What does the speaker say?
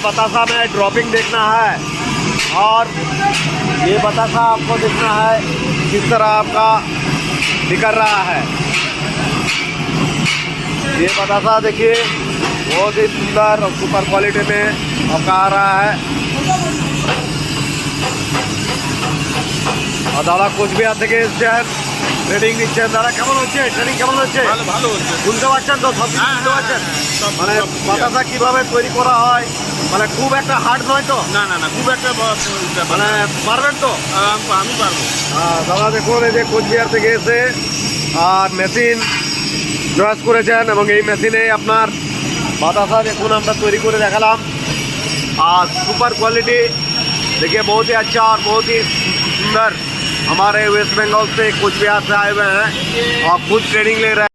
बतासा में ड्रॉपिंग देखना है और ये बतासा आपको देखना है किस तरह आपका निकल रहा है। ये बतासा देखिए बहुत ही सुंदर और सुपर क्वालिटी में आपका आ रहा है। और दादा কোচবিহার থেকে এসেছেন, ট্রেনিং নিচ্ছেন। দাদা কেমন হচ্ছে ট্রেনিং, কেমন হচ্ছে? ভালো হচ্ছে। শুনতে পাচ্ছেন তো, সব শুনতে পাচ্ছেন? মানে বাতাসা কিভাবে তৈরি করা হয়, মানে খুব একটা হার্ড নয় তো? না না না, খুব একটা মানে পারবেন তো? আমি পারবো। দাদা দেখুন এই যে কোচবিহার থেকে এসে আর মেশিন চয়েস করেছেন এবং এই মেশিনে আপনার বাতাসা देखुन আমরা তৈরি করে দেখালাম। और सुपर क्वालिटी देखिए, बहुत ही अच्छा और बहुत ही सुंदर। हमारे वेस्ट बंगाल से कोचबिहार से आए हुए हैं और खुद ट्रेनिंग ले रहे हैं।